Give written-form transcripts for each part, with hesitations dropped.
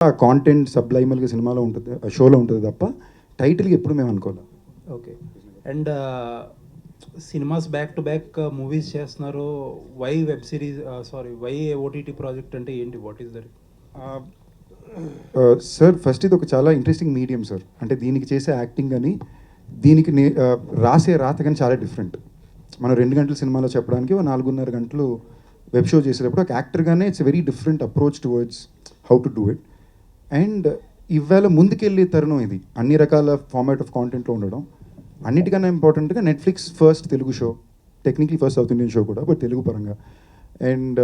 Content సబ్లైమల్గా సినిమాలో ఉంటుంది, షోలో ఉంటుంది తప్ప టైటిల్కి ఎప్పుడు మేము అనుకోవాలి. Okay. And cinemas back to back movies చేస్తున్నారు. Why web series, why OTT project అంటే ఏంటి? What is that? Sir first ఇది ఒక చాలా ఇంట్రెస్టింగ్ మీడియం సార్. అంటే దీనికి చేసే యాక్టింగ్ కానీ దీనికి రాసే రాత కానీ చాలా డిఫరెంట్. మనం 2 గంటల సినిమాలో చెప్పడానికి 4.5 గంటలు వెబ్ షో చేసేటప్పుడు ఒక యాక్టర్గానే it's very different approach towards how to do it. And ఇవాళ ముందుకెళ్ళే తరుణం ఇది, అన్ని రకాల ఫార్మాట్ ఆఫ్ కాంటెంట్లో ఉండడం. అన్నిటికన్నా ఇంపార్టెంట్గా Netflix first Telugu show, technically first south Indian show కూడా, బట్ తెలుగు పరంగా. అండ్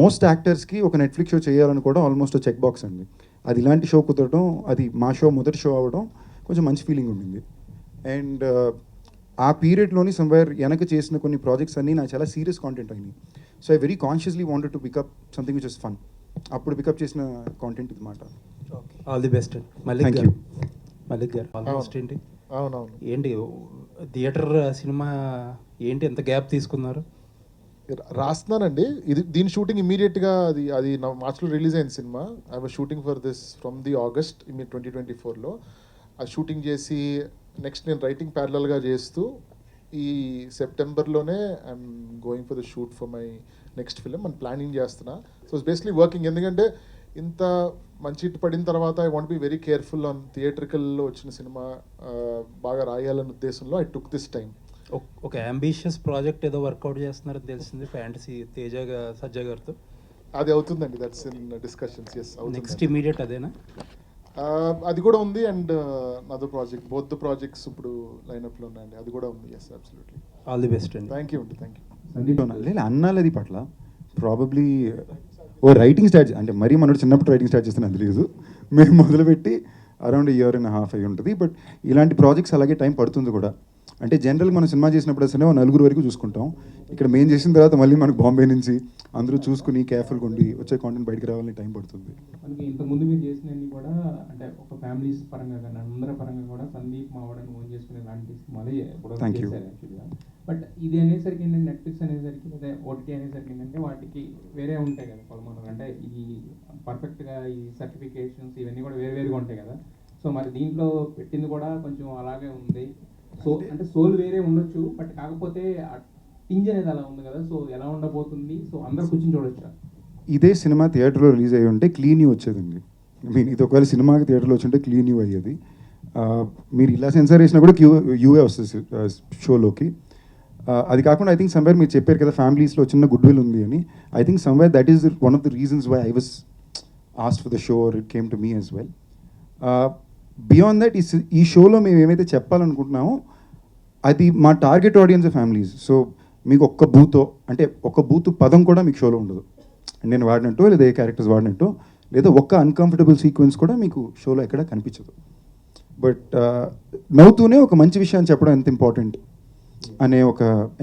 మోస్ట్ యాక్టర్స్కి ఒక నెట్ఫ్లిక్స్ షో చేయాలనుకోవడం ఆల్మోస్ట్ చెక్ బాక్స్ అండి. అది ఇలాంటి షో కుదరడం, అది మా షో మొదటి షో అవ్వడం కొంచెం మంచి ఫీలింగ్ ఉండింది. అండ్ ఆ పీరియడ్లోని సమ్వేర్ వెనక చేసిన కొన్ని ప్రాజెక్ట్స్ అన్నీ నాకు చాలా సీరియస్ కాంటెంట్ అయినాయి. So I very consciously wanted to pick up something which is fun. అప్పుడు పికప్ చేసిన కాంటెంట్ ఇది మాట. All the best. మల్లిక్ గారు ఆల్మోస్ట్ ఏంటి అవునవును ఏంటి థియేటర్ సినిమా ఏంటి ఎంత గ్యాప్ తీసుకున్నారు? రాస్తున్నానండి. దీని షూటింగ్ ఇమీడియట్గా అది మార్చ్లో రిలీజ్ అయిన సినిమా. I was shooting for this from the August 2024లో. ఆ షూటింగ్ చేసి నెక్స్ట్ నేను రైటింగ్ ప్యారలల్గా చేస్తూ ఈ సెప్టెంబర్లోనే I'm going for the shoot for my next film అని ప్లానింగ్ చేస్తున్నా. So it's basically working. ఎందుకంటే ఇంత మంచి హిట్ పడిన తర్వాత I want be very careful on థియేట్రికల్లో వచ్చిన సినిమా బాగా రాయాలన్న ఉద్దేశంలో ఐ టుక్ దిస్ టైం. ఒక అంబిషియస్ ప్రాజెక్ట్ ఏదో వర్కౌట్ చేస్తున్నారని తెలిసింది, ఫ్యాంటసీ సజ్జా గారితో. అది అవుతుందండి, that's in discussions. Yes, next immediate అదేనా? అది కూడా ఉంది. And other project, both the projects ఇప్పుడు లైనప్లో ఉన్నాయండి. అది కూడా ఉంది. Yes, absolutely. All the best అండి. థ్యాంక్ యూ అండి. Thank you. అన్నాలది పట్ల ప్రాబబ్లీ రైటింగ్ స్టార్ట్, అంటే మరీ మనోడు చిన్నప్పుడు రైటింగ్ స్టార్ట్ చేస్తే నాకు తెలియదు. మేము మొదలుపెట్టి అరౌండ్ 1.5 years అయి ఉంటుంది. బట్ ఇలాంటి ప్రాజెక్ట్స్ అలాగే టైం పడుతుంది కూడా. అంటే జనరల్గా మనం సినిమా చేసినప్పుడు అసలు 4 వరకు చూసుకుంటాం. ఇక్కడ మేము చేసిన తర్వాత మళ్ళీ మనకు బాంబే నుంచి అందరూ చూసుకుని కేర్ఫుల్గా ఉండి వచ్చే కాంటెంట్ బయటకు రావాలని టైం పడుతుంది. మనకి ఇంతకుముందు మీరు చేసినవి కూడా అంటే ఒక ఫ్యామిలీస్ పరంగా కానీ అందరి పరంగా కూడా సందీప్ మావాడని ఓన్ చేసుకునే లాంటి సినిమాలే కూడా చేశారు యాక్చువల్గా. బట్ ఇది అనేసరికి ఏంటంటే నెట్ఫ్లిక్స్ అనేసరికి అదే ఓటీటీ అనేసరికి ఏంటంటే వాటికి వేరే ఉంటాయి కదా కొలమానం. అంటే ఇది పర్ఫెక్ట్గా ఈ సర్టిఫికేషన్స్ ఇవన్నీ కూడా వేరుగా ఉంటాయి కదా. సో మరి దీంట్లో పెట్టింది కూడా కొంచెం అలాగే ఉంది. సో అంటే సోల్ వేరే ఉండొచ్చు, బట్ కాకపోతే టింజ్ అనేది అలా ఉంది కదా. సో ఎలా ఉండబోతుంది? సో అందరు కూర్చొని చూడొచ్చా? ఇదే సినిమా థియేటర్లో రిలీజ్ అయ్యి ఉంటే క్లీన్ యూ వచ్చేదండి. ఇది ఒకవేళ సినిమాకి థియేటర్లో వచ్చి ఉంటే క్లీన్ యూ అయ్యేది. మీరు ఇలా సెన్సార్ వేసినా కూడా యూఏ వస్తుంది షోలోకి. అది కాకుండా ఐ థింక్ సమ్వేర్ మీరు చెప్పారు కదా ఫ్యామిలీస్లో చిన్న గుడ్ విల్ ఉంది అని. I think somewhere that is one of the reasons why I was asked for the show or it came to me as well. Beyond that ఈ షోలో మేము ఏమైతే చెప్పాలనుకుంటున్నామో అది మా టార్గెట్ ఆడియన్స్ ఫ్యామిలీస్. సో మీకు ఒక్క బూత్ పదం కూడా మీకు షోలో ఉండదు. నేను వాడినట్టు లేదా ఏ క్యారెక్టర్స్ వాడినట్టు లేదా ఒక్క అన్కంఫర్టబుల్ సీక్వెన్స్ కూడా మీకు షోలో ఎక్కడ కనిపించదు. బట్ నవ్వుతూనే ఒక మంచి విషయాన్ని చెప్పడం ఎంత ఇంపార్టెంట్ అనే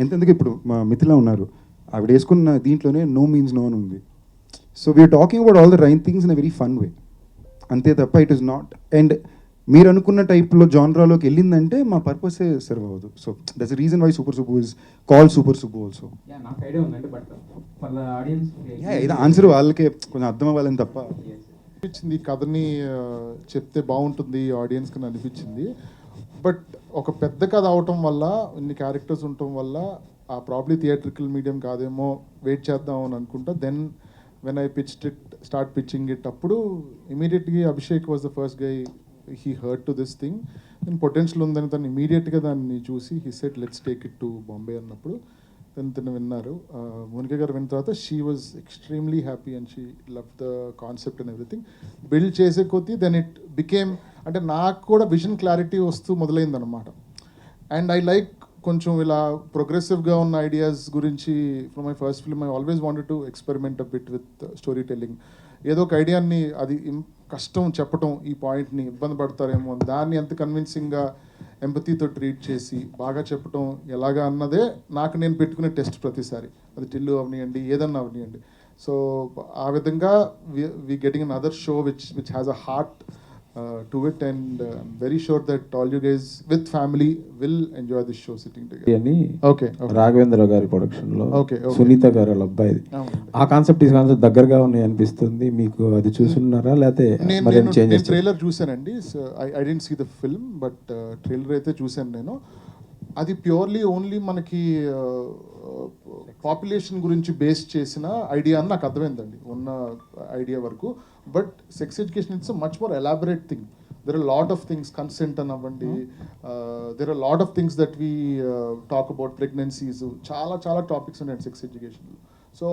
ఎంతెందుకు ఇప్పుడు మా మిథిలా ఉన్నారు, ఆవిడ వేసుకున్న దీంట్లోనే నో మీన్స్ నో అని ఉంది. So we are talking about all the right things in a very fun way, అంతే తప్ప ఇట్ ఈస్ నాట్. అండ్ మీరు అనుకున్న టైప్లో జాన్రాలోకి వెళ్ళిందంటే మా పర్పసే సర్వ్ అవ్వదు. So that's the reason why super Subbu is call super Subbu also. నాకు ఐడియా ఉందండి, బట్ ఫర్ ద ఆడియన్స్ ఇది ఆన్సర్ వాళ్ళకే కొంచెం అర్థం అవ్వాలని తప్ప. అనిపించింది కథని చెప్తే బాగుంటుంది ఆడియన్స్కి అనిపించింది. బట్ ఒక పెద్ద కథ అవటం వల్ల, ఇన్ని క్యారెక్టర్స్ ఉండటం వల్ల ఆ ప్రాబ్లీ థియేట్రికల్ మీడియం కాదేమో, వెయిట్ చేద్దాం అని అనుకుంటా. Then when I start pitching it, అప్పుడు ఇమీడియట్గా Abhishek was the first guy he heard to this thing. నేను పొటెన్షియల్ ఉందని తను ఇమీడియట్గా దాన్ని చూసి he said let's take it to Bombay అన్నప్పుడు తను విన్నారు. మోనికా గారు విన్న తర్వాత she was extremely happy and she love the concept and everything. Build చేసే కొద్దీ దెన్ ఇట్ బికేమ్, అంటే నాకు కూడా విజన్ క్లారిటీ వస్తూ మొదలైందనమాట. అండ్ ఐ లైక్ కొంచెం ఇలా ప్రోగ్రెసివ్గా ఉన్న ఐడియాస్ గురించి. From my first film I always wanted to experiment a bit with story telling. ఏదో ఒక ఐడియాని, అది కష్టం చెప్పటం, ఈ పాయింట్ని ఇబ్బంది పడతారేమో, దాన్ని ఎంత కన్విన్సింగ్గా ఎంపతీతో ట్రీట్ చేసి బాగా చెప్పటం ఎలాగా అన్నదే నాకు నేను పెట్టుకునే టెస్ట్ ప్రతిసారి. అది టిల్లు అవనియండి, ఏదన్నా అవనియండి. సో ఆ విధంగా we getting another show which has a heart to it, and I'm very sure that all you guys with family will enjoy this show sitting together. అని Okay, okay. రాఘవేంద్ర గారి production లో Okay, okay. Sunitha గారు వాళ్ళ అబ్బాయిది అవునండి. ఆ concept ఈ concept దగ్గరగా ఉన్నాయి అనిపిస్తుంది మీకు. అది చూసున్నారా లేకపోతే మరి నేను చేంజెస్? ట్రైలర్ చూశానండి. I didn't see the film, but trailer అయితే చూశాను నేను. అది ప్యూర్లీ ఓన్లీ మనకి పాపులేషన్ గురించి బేస్ చేసిన ఐడియా అని నాకు అర్థమైందండి ఉన్న ఐడియా వరకు. But sex education it's much more elaborate thing. There are lot of things, consent అని అవ్వండి, there are lot of things that we talk about, pregnancies, చాలా చాలా టాపిక్స్ ఉన్నాయండి సెక్స్ ఎడ్యుకేషన్లో. సో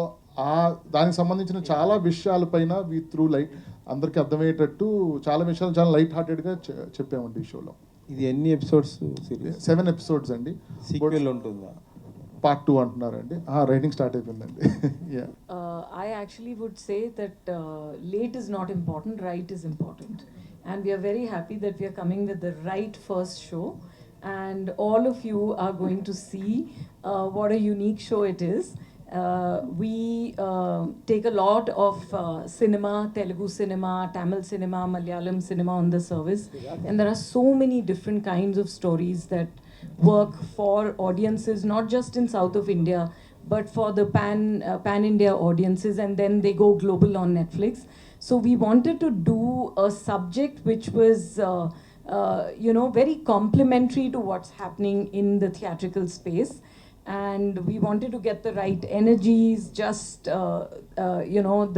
దానికి సంబంధించిన చాలా విషయాలపైన వీ త్రూ లైట్ అందరికీ అర్థమయ్యేటట్టు చాలా విషయాలు చాలా లైట్ హార్టెడ్గా చెప్పామండి ఈ షోలో. ఇది ఎన్ని ఎపిసోడ్స్ సిరీస్? 7 episodes అండి. సీక్వెల్ ఉంటుందా? పార్ట్ 2 అంటున్నారండి. రైటింగ్ స్టార్ట్ అయిపోయిందండి. Yeah. I actually would say that late is not important, right is important. And we are very happy that we are coming with the right first show. And all of you are going to see what a unique show it is. We take a lot of cinema, Telugu cinema, Tamil cinema, Malayalam cinema on the service. And there are so many different kinds of stories that work for audiences, not just in South of India, but for the pan India audiences, and then they go global on Netflix. So we wanted to do a subject which was very complementary to what's happening in the theatrical space, and we wanted to get the right energies, just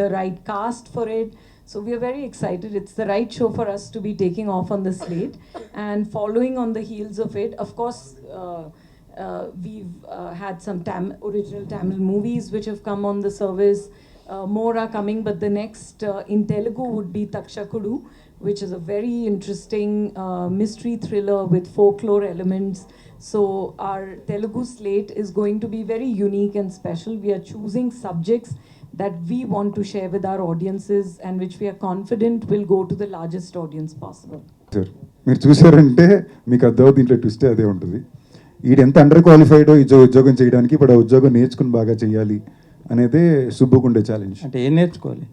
the right cast for it. So we are very excited. It's the right show for us to be taking off on the slate. And following on the heels of it, of course, we've had some original Tamil movies which have come on the service. More are coming, but the next in Telugu would be Takshakudu, which is a very interesting mystery thriller with folklore elements. So our Telugu slate is going to be very unique and special. We are choosing subjects that we want to share with our audiences and which we are confident will go to the largest audience possible. Sir మీరు చూసారంటే మీకు అర్థమవుతుంది, దీంట్లో twist అదే ఉంటుంది. ఈడు ఎంత under క్వాలిఫైడో ఈ ఉద్యోగం చేయడానికి, ఇప్పుడు ఆ ఉద్యోగం నేర్చుకుని బాగా చేయాలి అనేదే సుబ్బుకుండే ఛాలెంజ్. అంటే ఏం నేర్చుకోవాలి?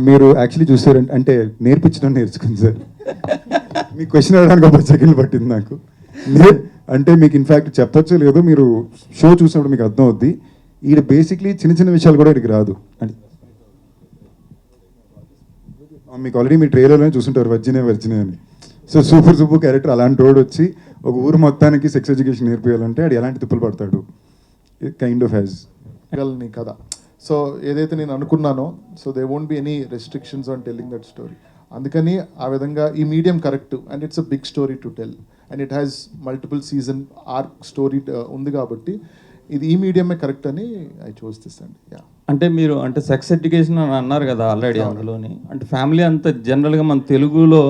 మీరు యాక్చువల్లీ చూసారంటే అంటే నేర్పించడం నేర్చుకుంది సార్. మీ క్వశ్చన్ అడగడానికి ఒక సెకండ్ పట్టింది నాకు. అంటే మీకు ఇన్ఫ్యాక్ట్ చెప్పచ్చో లేదో మీరు షో చూసినప్పుడు మీకు అర్థం అవుద్ది. ఈడ బేసిక్లీ చిన్న చిన్న విషయాలు కూడా ఇక్కడికి రాదు. అంటే మీకు ఆల్రెడీ మీ ట్రైలర్లోనే చూసుంటారు వర్జినే అని. సో సూపర్ క్యారెక్టర్ అలాంటి వాడు వచ్చి ఒక ఊరు మొత్తానికి సెక్స్ ఎడ్యుకేషన్ నేర్పియాలంటే అది ఎలాంటి తిప్పులు పడతాడు. కైండ్ ఆఫ్ హ్యాజ్ నీ కథ. సో ఏదైతే నేను అనుకున్నానో, so they won't be any restrictions on telling that story. అందుకని ఆ విధంగా ఈ medium correct, and it's a big story to tell, and it has multiple season arc story ఉంది కాబట్టి ఇది ఈ మీడియమే కరెక్ట్ అని ఐ చూస్ దిస్ అండి. యా, అంటే మీరు అంటే సెక్స్ ఎడ్యుకేషన్ అని అన్నారు కదా ఆల్రెడీ అందులోని. అంటే ఫ్యామిలీ అంతా జనరల్గా మన తెలుగులో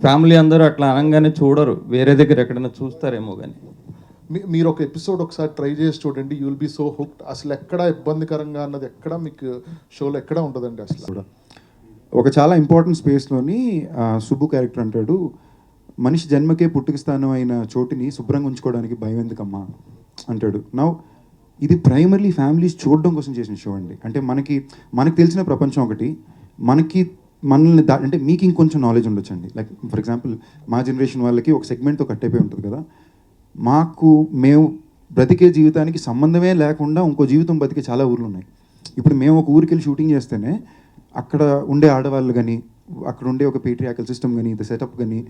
ఫ్యామిలీ అందరూ అట్లా అనగానే చూడరు, వేరే దగ్గర ఎక్కడైనా చూస్తారేమో కానీ. మీరు ఒక ఎపిసోడ్ ఒకసారి ట్రై చేసి చూడండి, you will be so hooked. అసలు ఎక్కడ ఇబ్బందికరంగా అన్నది ఎక్కడ మీకు షోలో ఎక్కడ ఉంటుందండి అసలు కూడా. ఒక చాలా ఇంపార్టెంట్ స్పేస్లోని సుబ్బు క్యారెక్టర్ అంటాడు, మనిషి జన్మకే పుట్టుక స్థానం అయిన చోటుని శుభ్రంగా ఉంచుకోవడానికి భయం ఎందుకమ్మా అంటాడు. నౌ ఇది ప్రైమర్లీ ఫ్యామిలీస్ చూడడం కోసం చేసిన షో అండి. అంటే మనకి తెలిసిన ప్రపంచం ఒకటి, మనల్ని అంటే మీకు ఇంకొంచెం నాలెడ్జ్ ఉండొచ్చండి. లైక్ ఫర్ ఎగ్జాంపుల్ మా జనరేషన్ వాళ్ళకి ఒక సెగ్మెంట్తో కట్ అయిపోయి ఉంటుంది కదా. మేము బ్రతికే జీవితానికి సంబంధమే లేకుండా ఇంకో జీవితం బతికే చాలా ఊర్లు ఉన్నాయి. ఇప్పుడు మేము ఒక ఊరికి వెళ్ళి షూటింగ్ చేస్తేనే అక్కడ ఉండే ఆడవాళ్ళు కానీ, అక్కడ ఉండే ఒక పేట్రియాకల్ సిస్టమ్ కానీ, ద సెటప్ కానీ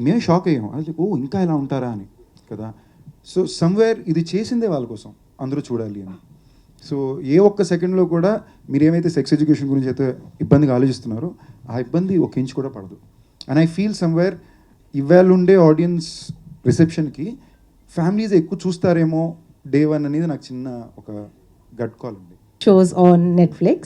మేము షాక్ అయ్యాం. అది ఇంకా ఇలా ఉంటారా అని కదా. సో సమ్వేర్ ఇది చేసిందే వాళ్ళ కోసం, అందరూ చూడాలి అని. సో ఏ ఒక్క సెకండ్లో కూడా మీరు ఏమైతే సెక్స్ ఎడ్యుకేషన్ గురించి అయితే ఇబ్బందిగా ఆలోచిస్తున్నారో ఆ ఇబ్బంది ఒక ఇంచ్ కూడా పడదు. అండ్ ఐ ఫీల్ సమ్వేర్ ఇవాళ ఉండే ఆడియన్స్ రిసెప్షన్కి ఫ్యామిలీస్ ఎక్కువ చూస్తారేమో డే 1 అనేది నాకు చిన్న ఒక గట్ కాల్ ఉంది. Shows on Netflix.